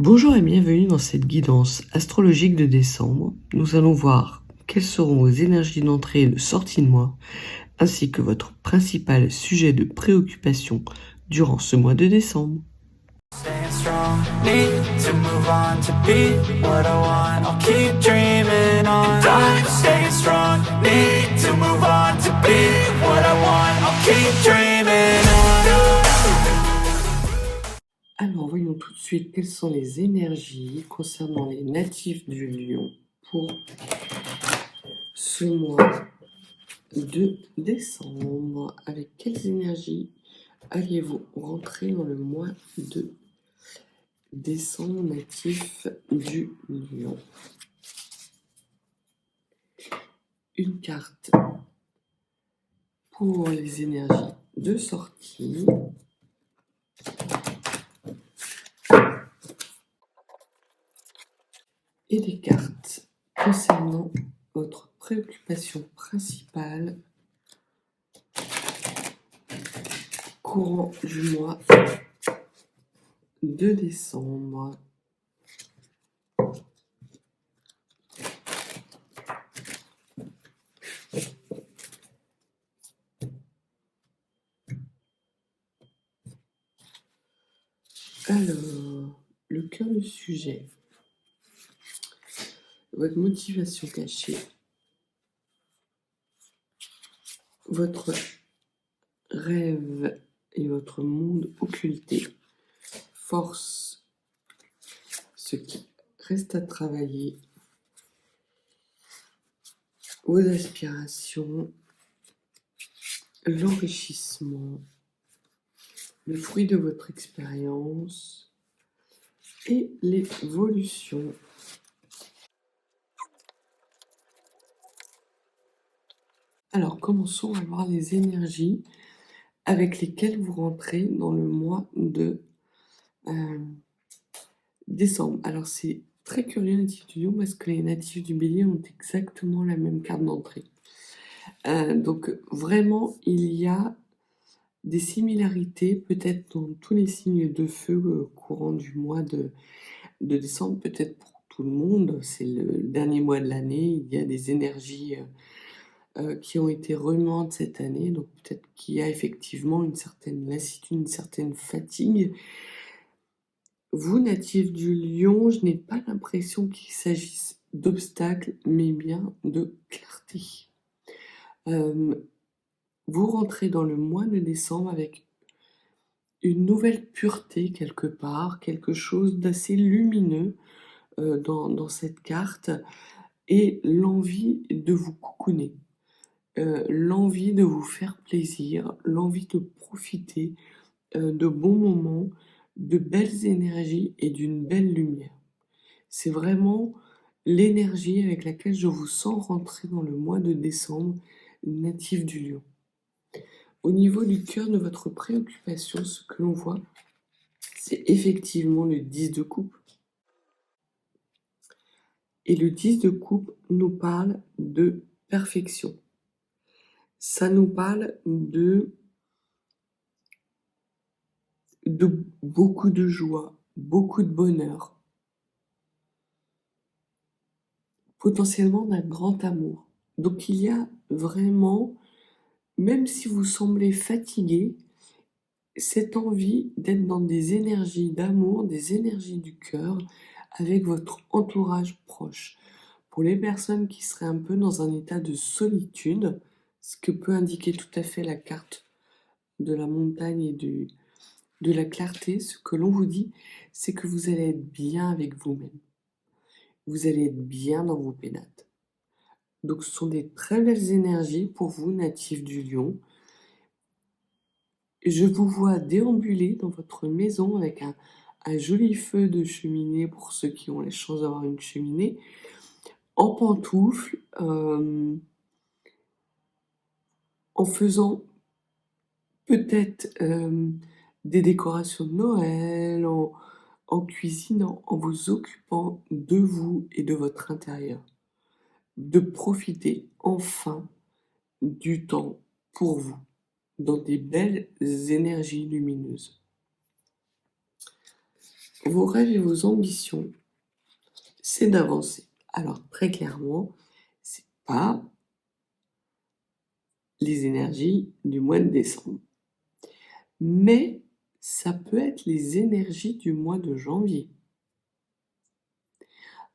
Bonjour et bienvenue dans cette guidance astrologique de décembre. Nous allons voir quelles seront vos énergies d'entrée et de sortie de mois, ainsi que votre principal sujet de préoccupation durant ce mois de décembre. Staying strong, need to move on to be what I want. I'll keep dreaming on. And I'm staying strong, need to move on to be what I want. I'll keep dreaming on. Alors voyons tout de suite quelles sont les énergies concernant les natifs du Lion pour ce mois de décembre. Avec quelles énergies alliez-vous rentrer dans le mois de décembre natif du Lion? Une carte pour les énergies de sortie. Et des cartes concernant votre préoccupation principale courant du mois de décembre. Alors, le cœur du sujet, votre motivation cachée, votre rêve et votre monde occulté, force, ce qui reste à travailler, vos aspirations, l'enrichissement, le fruit de votre expérience et l'évolution. Alors, commençons à voir les énergies avec lesquelles vous rentrez dans le mois de décembre. Alors, c'est très curieux, natifs du Lion, parce que les natifs du Bélier ont exactement la même carte d'entrée. Donc, vraiment, il y a des similarités, peut-être dans tous les signes de feu courant du mois de décembre, peut-être pour tout le monde. C'est le dernier mois de l'année, il y a des énergies qui ont été remuantes cette année, donc peut-être qu'il y a effectivement une certaine lassitude, une certaine fatigue. Vous, natifs du Lion, je n'ai pas l'impression qu'il s'agisse d'obstacles, mais bien de clarté. Vous rentrez dans le mois de décembre avec une nouvelle pureté quelque part, quelque chose d'assez lumineux dans cette carte, et l'envie de vous cocooner. L'envie de vous faire plaisir, l'envie de profiter de bons moments, de belles énergies et d'une belle lumière. C'est vraiment l'énergie avec laquelle je vous sens rentrer dans le mois de décembre, natif du Lion. Au niveau du cœur de votre préoccupation, ce que l'on voit, c'est effectivement le 10 de coupe. Et le 10 de coupe nous parle de perfection. Ça nous parle de beaucoup de joie, beaucoup de bonheur, potentiellement d'un grand amour. Donc il y a vraiment, même si vous semblez fatigué, cette envie d'être dans des énergies d'amour, des énergies du cœur, avec votre entourage proche. Pour les personnes qui seraient un peu dans un état de solitude, ce que peut indiquer tout à fait la carte de la montagne et de la clarté, ce que l'on vous dit, c'est que vous allez être bien avec vous-même. Vous allez être bien dans vos pénates. Donc ce sont des très belles énergies pour vous, natifs du Lion. Je vous vois déambuler dans votre maison avec un joli feu de cheminée pour ceux qui ont la chance d'avoir une cheminée, en pantoufles, en faisant peut-être des décorations de Noël, en cuisinant, en vous occupant de vous et de votre intérieur. De profiter enfin du temps pour vous, dans des belles énergies lumineuses. vos rêves et vos ambitions, c'est d'avancer. Alors très clairement, c'est pas les énergies du mois de décembre, mais ça peut être les énergies du mois de janvier.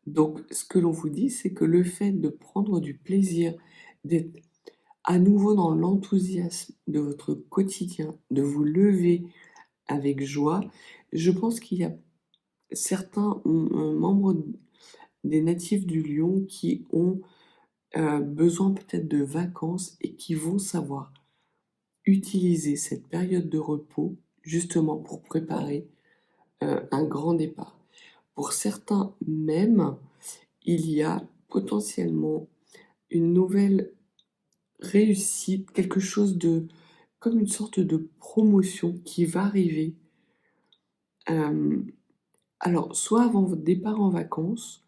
Donc ce que l'on vous dit, c'est que le fait de prendre du plaisir, d'être à nouveau dans l'enthousiasme de votre quotidien, de vous lever avec joie, je pense qu'il y a certains membres des natifs du Lion qui ont besoin peut-être de vacances et qui vont savoir utiliser cette période de repos justement pour préparer un grand départ. Pour certains même, il y a potentiellement une nouvelle réussite, quelque chose de comme une sorte de promotion qui va arriver. Alors, soit avant votre départ en vacances,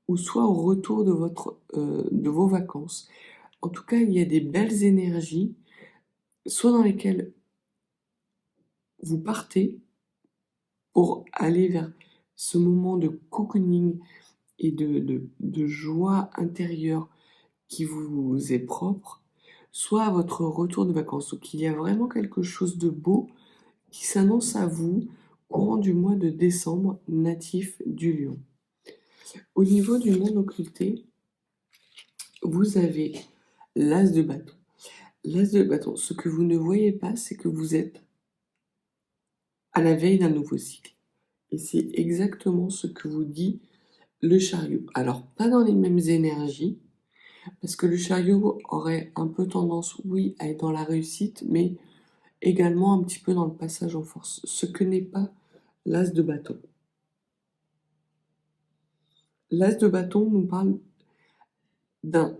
ou soit au retour de vos vacances. En tout cas, il y a des belles énergies, soit dans lesquelles vous partez pour aller vers ce moment de cocooning et de joie intérieure qui vous est propre, soit à votre retour de vacances. Donc il y a vraiment quelque chose de beau qui s'annonce à vous courant du mois de décembre, natif du Lion. Au niveau du monde occulté, vous avez l'as de bâton. L'as de bâton, ce que vous ne voyez pas, c'est que vous êtes à la veille d'un nouveau cycle. Et c'est exactement ce que vous dit le chariot. Alors, pas dans les mêmes énergies, parce que le chariot aurait un peu tendance, oui, à être dans la réussite, mais également un petit peu dans le passage en force, ce que n'est pas l'as de bâton. L'as de bâton nous parle d'un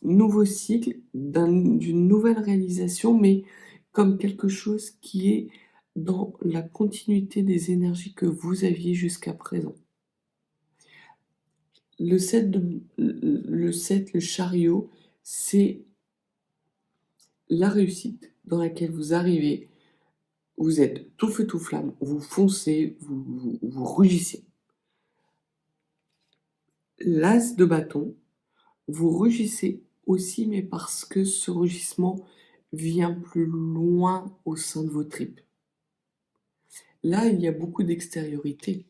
nouveau cycle, d'une nouvelle réalisation, mais comme quelque chose qui est dans la continuité des énergies que vous aviez jusqu'à présent. Le 7, le chariot, c'est la réussite dans laquelle vous arrivez. Vous êtes tout feu tout flamme, vous foncez, vous rugissez. L'as de bâton, vous rugissez aussi, mais parce que ce rugissement vient plus loin au sein de vos tripes. Là, il y a beaucoup d'extériorité.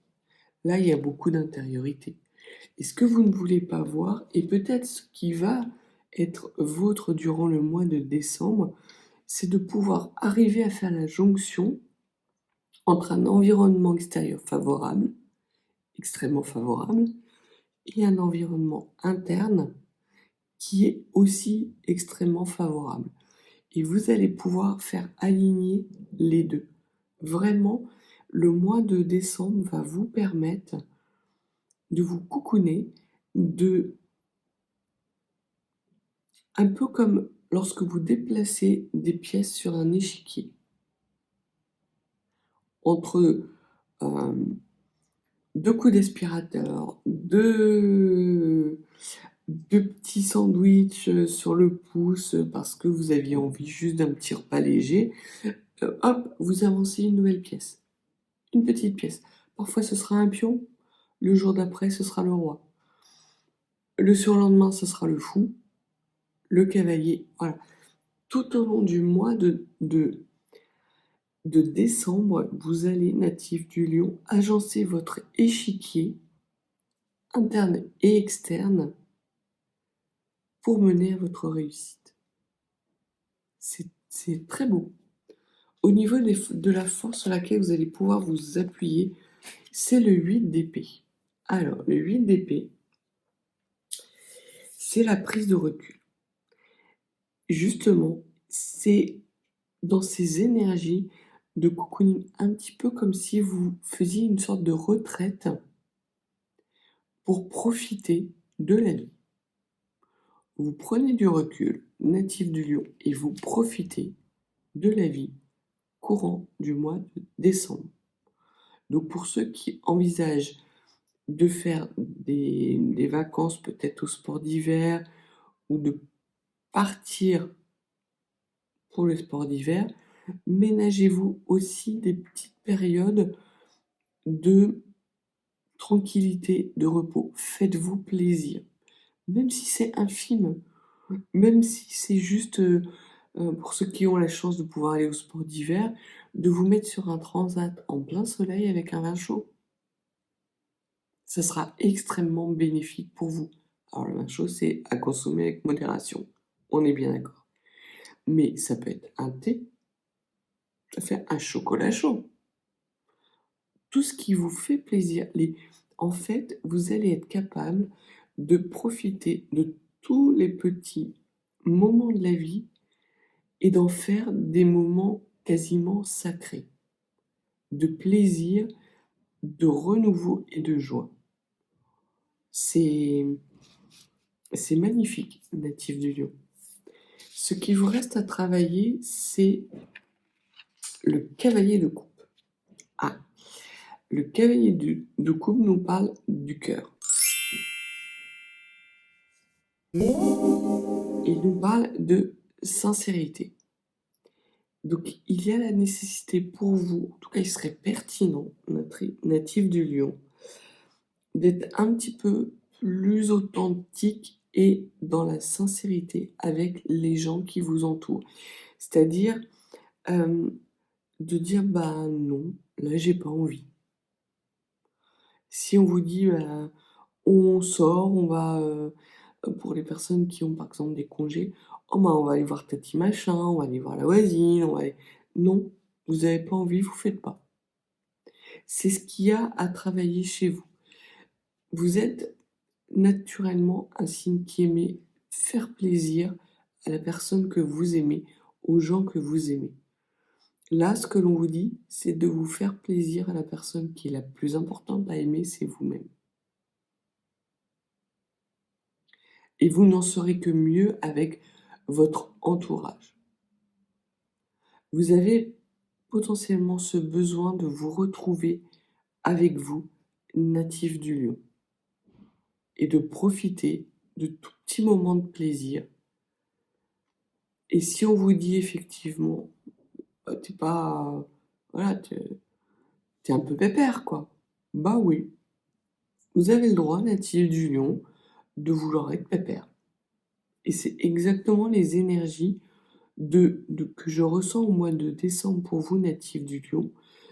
Là, il y a beaucoup d'intériorité. Et ce que vous ne voulez pas voir, et peut-être ce qui va être vôtre durant le mois de décembre, c'est de pouvoir arriver à faire la jonction entre un environnement extérieur favorable, extrêmement favorable, et un environnement interne qui est aussi extrêmement favorable. Et vous allez pouvoir faire aligner les deux. Vraiment, le mois de décembre va vous permettre de vous cocooner, un peu comme lorsque vous déplacez des pièces sur un échiquier. Entre deux coups d'aspirateur, deux petits sandwichs sur le pouce parce que vous aviez envie juste d'un petit repas léger, hop, vous avancez une nouvelle pièce, une petite pièce. Parfois ce sera un pion, le jour d'après ce sera le roi. Le surlendemain ce sera le fou, le cavalier, voilà. Tout au long du mois de décembre, vous allez, natif du Lion, agencer votre échiquier interne et externe pour mener à votre réussite. C'est très beau. Au niveau de la force sur laquelle vous allez pouvoir vous appuyer, c'est le 8 d'épée. Alors, le 8 d'épée, c'est la prise de recul. Justement, c'est dans ces énergies de cocooning, un petit peu comme si vous faisiez une sorte de retraite pour profiter de la vie. Vous prenez du recul, natif du Lion, et vous profitez de la vie courant du mois de décembre. Donc pour ceux qui envisagent de faire des vacances peut-être au sport d'hiver ou de partir pour le sport d'hiver, ménagez-vous aussi des petites périodes de tranquillité, de repos. Faites-vous plaisir, même si c'est infime, même si c'est juste, pour ceux qui ont la chance de pouvoir aller au sport d'hiver, de vous mettre sur un transat en plein soleil avec un vin chaud. Ça sera extrêmement bénéfique pour vous. Alors le vin chaud, c'est à consommer avec modération, on est bien d'accord. Mais ça peut être un thé, ça fait un chocolat chaud. Tout ce qui vous fait plaisir. En fait, vous allez être capable de profiter de tous les petits moments de la vie et d'en faire des moments quasiment sacrés, de plaisir, de renouveau et de joie. C'est magnifique, natif du lion. Ce qui vous reste à travailler, c'est le cavalier de coupe. Ah, le cavalier de coupe nous parle du cœur. Il nous parle de sincérité. Donc, il y a la nécessité pour vous, en tout cas, il serait pertinent, natif du lion, d'être un petit peu plus authentique et dans la sincérité avec les gens qui vous entourent. C'est-à-dire de dire bah non, là j'ai pas envie. Si on vous dit on sort, on va pour les personnes qui ont par exemple des congés, oh bah on va aller voir tati machin, on va aller voir la voisine, on va aller... Non, vous avez pas envie, vous faites pas. C'est ce qu'il y a à travailler chez vous. Vous êtes naturellement un signe qui aimait faire plaisir à la personne que vous aimez, aux gens que vous aimez. Là, ce que l'on vous dit, c'est de vous faire plaisir à la personne qui est la plus importante à aimer, c'est vous-même. Et vous n'en serez que mieux avec votre entourage. Vous avez potentiellement ce besoin de vous retrouver avec vous, natif du lion, et de profiter de tout petits moments de plaisir. Et si on vous dit effectivement, t'es pas... Voilà, t'es un peu pépère, quoi. Bah oui, vous avez le droit, natif du lion, de vouloir être pépère. Et c'est exactement les énergies que je ressens au mois de décembre pour vous, natifs du lion.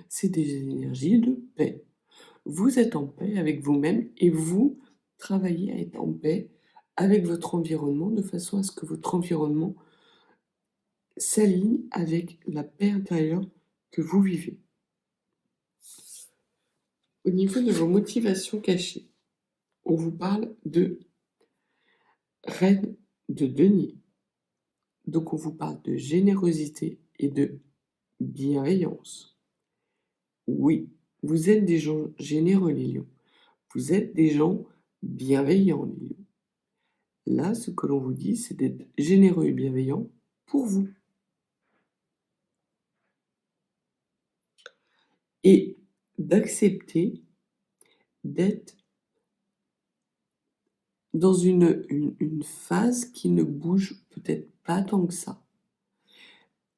C'est des énergies de paix. Vous êtes en paix avec vous-même et vous travaillez à être en paix avec votre environnement de façon à ce que votre environnement s'aligne avec la paix intérieure que vous vivez. Au niveau de vos motivations cachées, on vous parle de reine de denier. Donc on vous parle de générosité et de bienveillance. Oui, vous êtes des gens généreux, les lions. Vous êtes des gens bienveillants, les lions. Là, ce que l'on vous dit, c'est d'être généreux et bienveillant pour vous. Et d'accepter d'être dans une phase qui ne bouge peut-être pas tant que ça.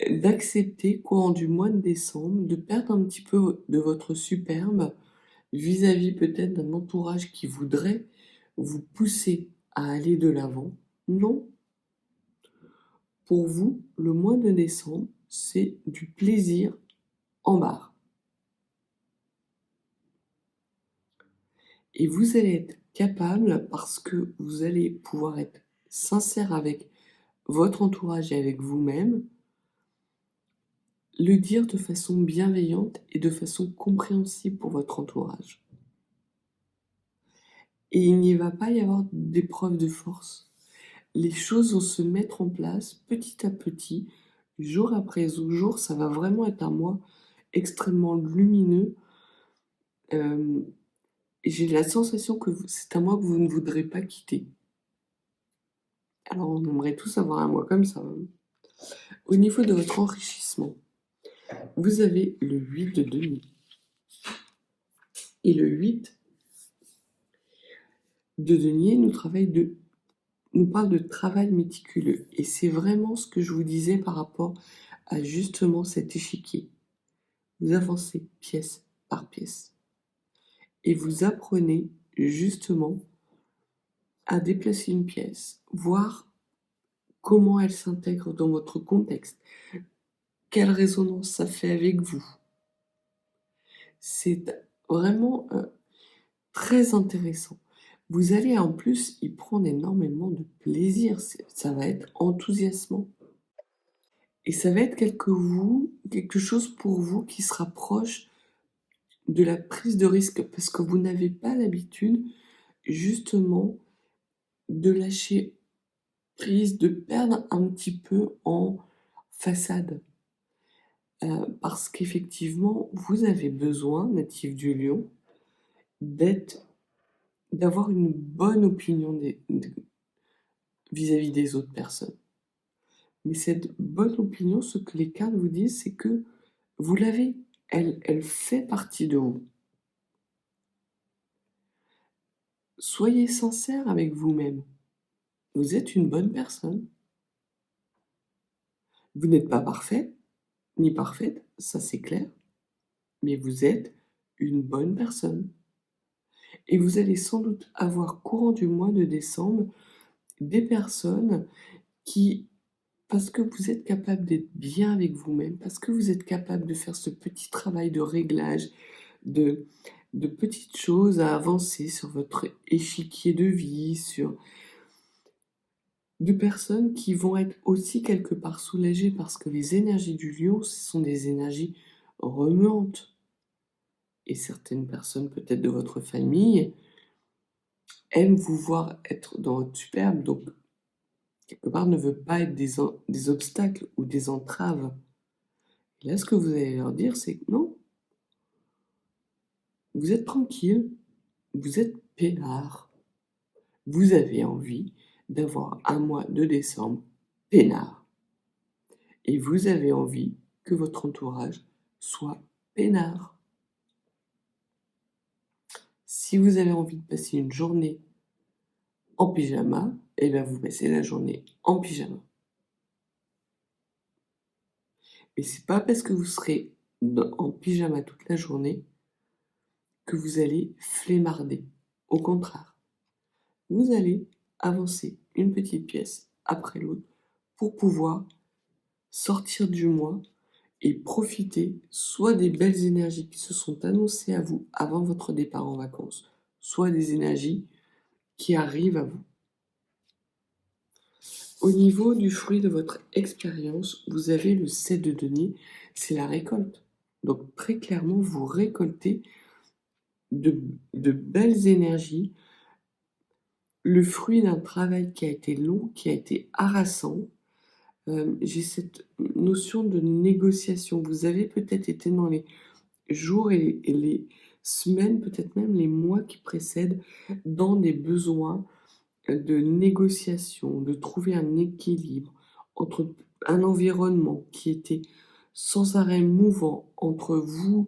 D'accepter, courant du mois de décembre, de perdre un petit peu de votre superbe vis-à-vis peut-être d'un entourage qui voudrait vous pousser à aller de l'avant. Non. Pour vous, le mois de décembre, c'est du plaisir en barre. Et vous allez être capable, parce que vous allez pouvoir être sincère avec votre entourage et avec vous-même, le dire de façon bienveillante et de façon compréhensible pour votre entourage. Et il n'y va pas y avoir d'épreuve de force. Les choses vont se mettre en place petit à petit, jour après jour. Ça va vraiment être un mois extrêmement lumineux. Et j'ai la sensation que c'est un mois que vous ne voudrez pas quitter. Alors on aimerait tous avoir un mois comme ça. Hein. Au niveau de votre enrichissement, vous avez le 8 de denier. Et le 8 de denier nous parle de travail méticuleux. Et c'est vraiment ce que je vous disais par rapport à justement cet échiquier. Vous avancez pièce par pièce. et vous apprenez justement à déplacer une pièce, voir comment elle s'intègre dans votre contexte, quelle résonance ça fait avec vous. C'est vraiment, très intéressant. Vous allez en plus y prendre énormément de plaisir, ça va être enthousiasmant et ça va être quelque chose pour vous qui se rapproche de la prise de risque parce que vous n'avez pas l'habitude justement de lâcher prise, de perdre un petit peu en façade. Parce qu'effectivement, vous avez besoin, natif du lion, d'être d'avoir une bonne opinion vis-à-vis des autres personnes. Mais cette bonne opinion, ce que les cartes vous disent, c'est que vous l'avez. Elle fait partie de vous. Soyez sincère avec vous-même. Vous êtes une bonne personne. Vous n'êtes pas parfait, ni parfaite, ça c'est clair. Mais vous êtes une bonne personne. Et vous allez sans doute avoir courant du mois de décembre des personnes qui, parce que vous êtes capable d'être bien avec vous-même, parce que vous êtes capable de faire ce petit travail de réglage, de, de petites choses à avancer sur votre échiquier de vie, sur de personnes qui vont être aussi quelque part soulagées parce que les énergies du lion, ce sont des énergies remuantes. Et certaines personnes, peut-être de votre famille, aiment vous voir être dans votre superbe, donc quelque part ne veut pas être des obstacles ou des entraves. Et là, ce que vous allez leur dire, c'est que non, vous êtes tranquille, vous êtes peinard. Vous avez envie d'avoir un mois de décembre peinard. Et vous avez envie que votre entourage soit peinard. Si vous avez envie de passer une journée en pyjama, eh bien vous passez la journée en pyjama. Mais c'est pas parce que vous serez en pyjama toute la journée que vous allez flemmarder. Au contraire, vous allez avancer une petite pièce après l'autre pour pouvoir sortir du mois et profiter soit des belles énergies qui se sont annoncées à vous avant votre départ en vacances, soit des énergies qui arrivent à vous. Au niveau du fruit de votre expérience, vous avez le 7 de denier, c'est la récolte. Donc très clairement, vous récoltez de belles énergies, le fruit d'un travail qui a été long, qui a été harassant. J'ai cette notion de négociation. Vous avez peut-être été dans les jours et les semaines, peut-être même les mois qui précèdent, dans des besoins de négociation, de trouver un équilibre entre un environnement qui était sans arrêt mouvant entre vous.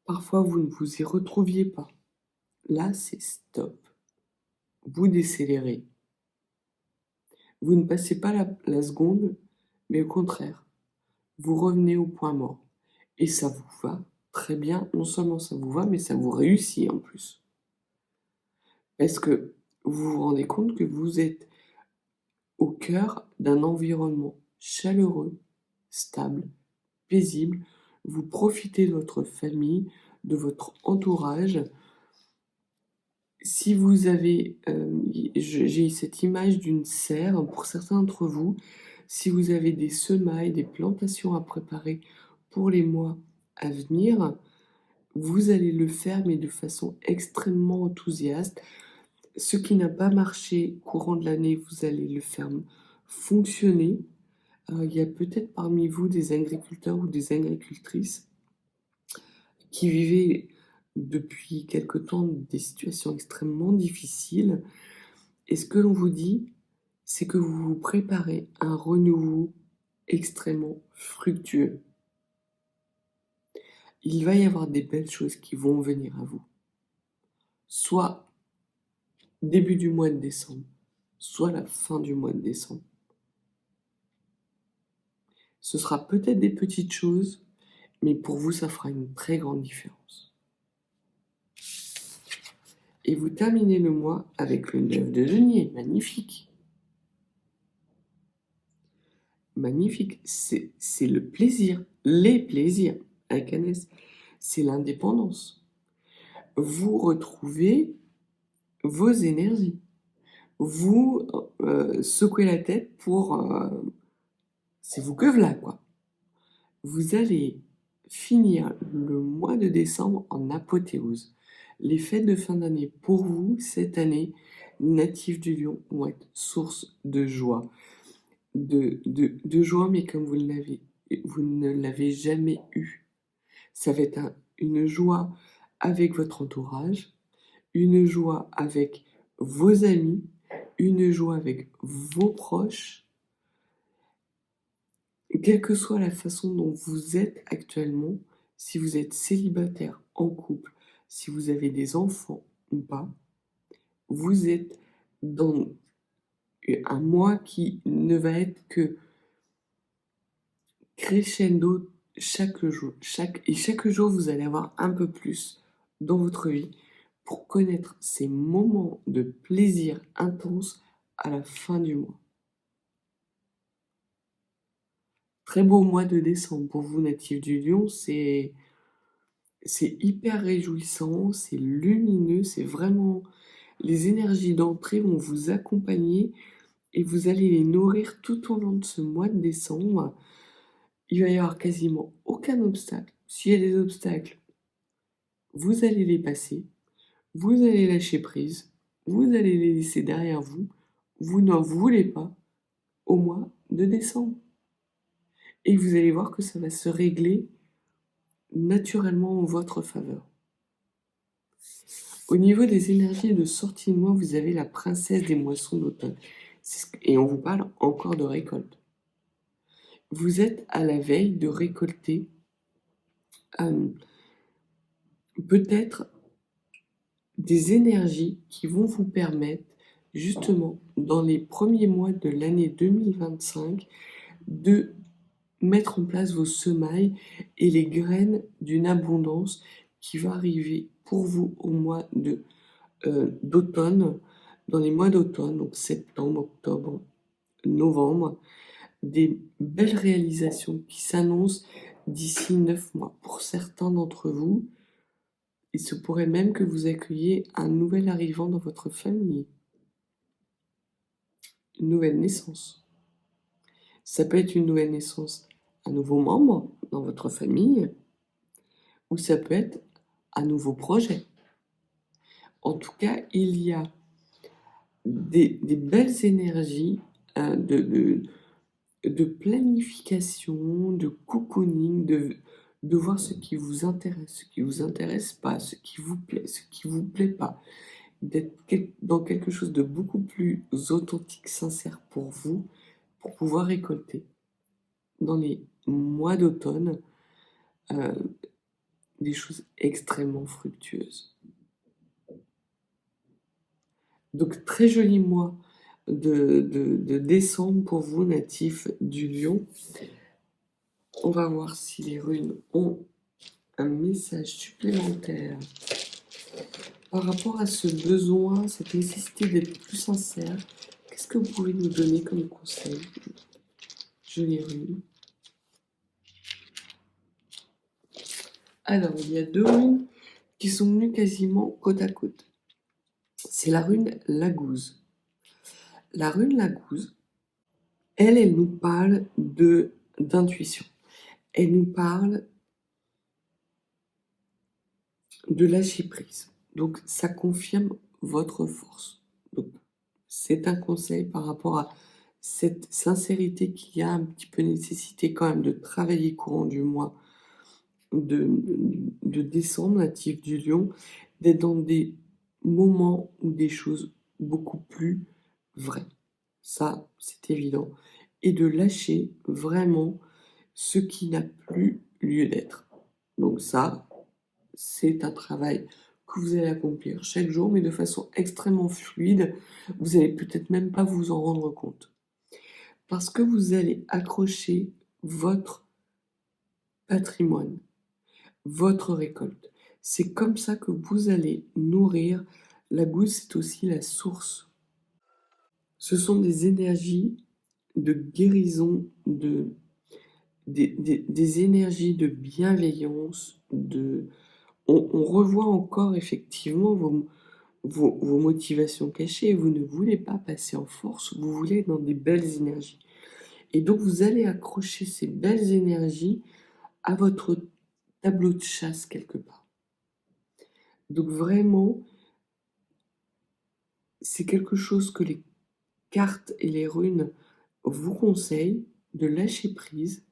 Parfois, vous ne vous y retrouviez pas. Là, c'est stop. Vous décélérez. Vous ne passez pas la seconde, mais au contraire, vous revenez au point mort. Et ça vous va très bien. Non seulement ça vous va, mais ça vous réussit en plus. Parce que vous vous rendez compte que vous êtes au cœur d'un environnement chaleureux, stable, paisible. Vous profitez de votre famille, de votre entourage. Si vous avez, j'ai cette image d'une serre, pour certains d'entre vous, si vous avez des semailles, des plantations à préparer pour les mois à venir, vous allez le faire, mais de façon extrêmement enthousiaste. Ce qui n'a pas marché courant de l'année, vous allez le faire fonctionner. Il y a peut-être parmi vous des agriculteurs ou des agricultrices qui vivaient depuis quelque temps des situations extrêmement difficiles. Et ce que l'on vous dit, c'est que vous vous préparez à un renouveau extrêmement fructueux. Il va y avoir des belles choses qui vont venir à vous. Soit début du mois de décembre, soit la fin du mois de décembre. Ce sera peut-être des petites choses, mais pour vous, ça fera une très grande différence. Et vous terminez le mois avec le 9 de denier. Magnifique. Magnifique. C'est le plaisir. Les plaisirs avec un S. C'est l'indépendance. Vous retrouvez vos énergies. Vous secouez la tête pour... c'est vous que voilà, quoi. Vous allez finir le mois de décembre en apothéose. Les fêtes de fin d'année pour vous, cette année, natifs du Lion, vont être source de joie. De joie, mais comme vous ne l'avez jamais eu. Ça va être une joie avec votre entourage, une joie avec vos amis, une joie avec vos proches. Quelle que soit la façon dont vous êtes actuellement, si vous êtes célibataire, en couple, si vous avez des enfants ou pas, vous êtes dans un mois qui ne va être que crescendo chaque jour. Chaque jour, vous allez avoir un peu plus dans votre vie pour connaître ces moments de plaisir intense à la fin du mois. Très beau mois de décembre pour vous, natifs du Lion, c'est hyper réjouissant, c'est lumineux, c'est vraiment... Les énergies d'entrée vont vous accompagner et vous allez les nourrir tout au long de ce mois de décembre. Il va y avoir quasiment aucun obstacle. S'il y a des obstacles, vous allez les passer, vous allez lâcher prise, vous allez les laisser derrière vous, vous n'en voulez pas au mois de décembre. Et vous allez voir que ça va se régler naturellement en votre faveur. Au niveau des énergies de sortie de mois, vous avez la princesse des moissons d'automne. Et on vous parle encore de récolte. Vous êtes à la veille de récolter peut-être des énergies qui vont vous permettre, justement, dans les premiers mois de l'année 2025, de mettre en place vos semailles et les graines d'une abondance qui va arriver pour vous au mois d'automne, dans les mois d'automne, donc septembre, octobre, novembre, des belles réalisations qui s'annoncent d'ici 9 mois. Pour certains d'entre vous, il se pourrait même que vous accueilliez un nouvel arrivant dans votre famille, une nouvelle naissance. Ça peut être une nouvelle naissance, un nouveau membre dans votre famille, ou ça peut être un nouveau projet. En tout cas, il y a des belles énergies de planification, de cocooning, de voir ce qui vous intéresse pas, ce qui vous plaît pas, d'être dans quelque chose de beaucoup plus authentique, sincère pour vous, pour pouvoir récolter dans les mois d'automne des choses extrêmement fructueuses. Donc très joli mois de décembre pour vous, natifs du Lion. On va voir si les runes ont un message supplémentaire par rapport à ce besoin, cette nécessité d'être plus sincère. Qu'est-ce que vous pouvez nous donner comme conseil, jolies runes? Alors, il y a deux runes qui sont venues quasiment côte à côte. C'est la rune Lagouze. La rune Lagouze, elle nous parle d'intuition. Elle nous parle de lâcher prise. Donc, ça confirme votre force. Donc, c'est un conseil par rapport à cette sincérité qu'il y a un petit peu nécessité quand même de travailler courant du mois de décembre, natif du Lion, d'être dans des moments ou des choses beaucoup plus vraies. Ça, c'est évident. Et de lâcher vraiment ce qui n'a plus lieu d'être. Donc ça, c'est un travail que vous allez accomplir chaque jour, mais de façon extrêmement fluide. Vous allez peut-être même pas vous en rendre compte. Parce que vous allez accrocher votre patrimoine, votre récolte. C'est comme ça que vous allez nourrir La goutte, c'est aussi la source. Ce sont des énergies de guérison, des énergies de bienveillance, on revoit encore effectivement vos motivations cachées. Vous ne voulez pas passer en force, vous voulez être dans des belles énergies. Et donc vous allez accrocher ces belles énergies à votre tableau de chasse quelque part. Donc vraiment, c'est quelque chose que les cartes et les runes vous conseillent de lâcher prise,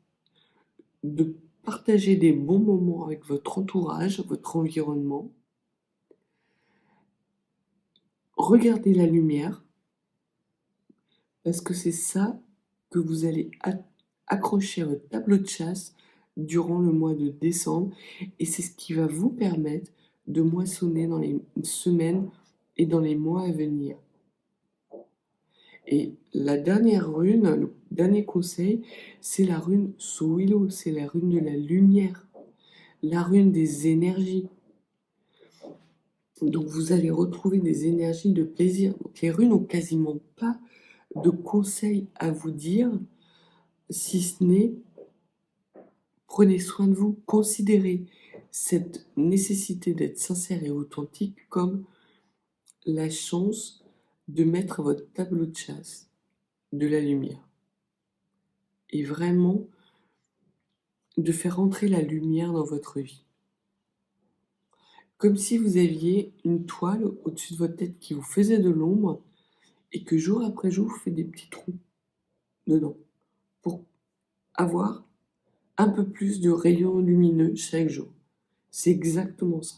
de partager des bons moments avec votre entourage, votre environnement. Regardez la lumière, parce que c'est ça que vous allez accrocher à votre tableau de chasse durant le mois de décembre, et c'est ce qui va vous permettre de moissonner dans les semaines et dans les mois à venir. Et la dernière rune, le dernier conseil, c'est la rune Sowilo, c'est la rune de la lumière, la rune des énergies. Donc vous allez retrouver des énergies de plaisir. Donc les runes n'ont quasiment pas de conseils à vous dire, si ce n'est prenez soin de vous, considérez cette nécessité d'être sincère et authentique comme la chance de mettre à votre tableau de chasse de la lumière. Et vraiment de faire entrer la lumière dans votre vie. Comme si vous aviez une toile au-dessus de votre tête qui vous faisait de l'ombre et que jour après jour, vous faites des petits trous dedans pour avoir un peu plus de rayons lumineux chaque jour. C'est exactement ça.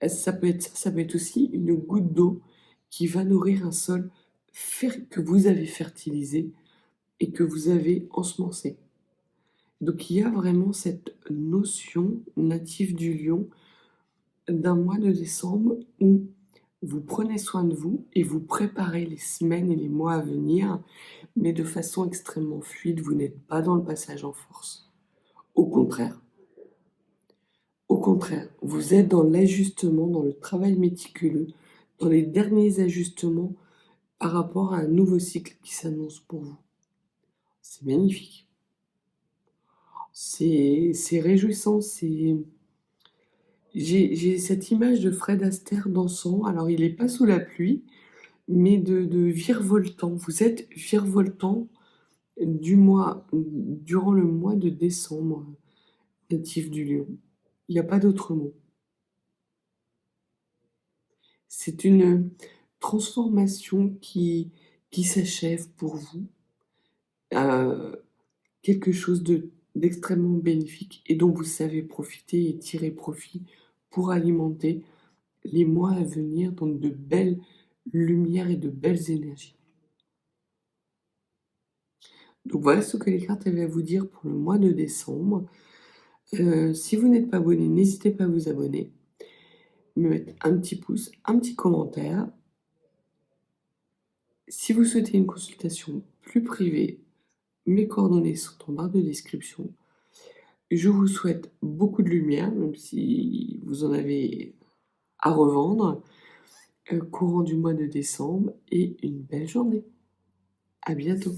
Ça peut être aussi une goutte d'eau qui va nourrir un sol que vous avez fertilisé et que vous avez ensemencé. Donc il y a vraiment cette notion native du lion d'un mois de décembre où vous prenez soin de vous et vous préparez les semaines et les mois à venir, mais de façon extrêmement fluide. Vous n'êtes pas dans le passage en force. Au contraire, vous êtes dans l'ajustement, dans le travail méticuleux, dans les derniers ajustements par rapport à un nouveau cycle qui s'annonce pour vous. C'est magnifique. C'est réjouissant. J'ai cette image de Fred Astaire dansant. Alors, il n'est pas sous la pluie, mais de virevoltant. Vous êtes virevoltant durant le mois de décembre, natif du lion. Il n'y a pas d'autre mot. C'est une transformation qui s'achève pour vous, quelque chose d'extrêmement bénéfique et dont vous savez profiter et tirer profit pour alimenter les mois à venir, donc de belles lumières et de belles énergies. Donc voilà ce que les cartes avaient à vous dire pour le mois de décembre. Si vous n'êtes pas abonné, n'hésitez pas à vous abonner, me mettre un petit pouce, un petit commentaire. Si vous souhaitez une consultation plus privée, mes coordonnées sont en barre de description. Je vous souhaite beaucoup de lumière, même si vous en avez à revendre, courant du mois de décembre, et une belle journée. À bientôt.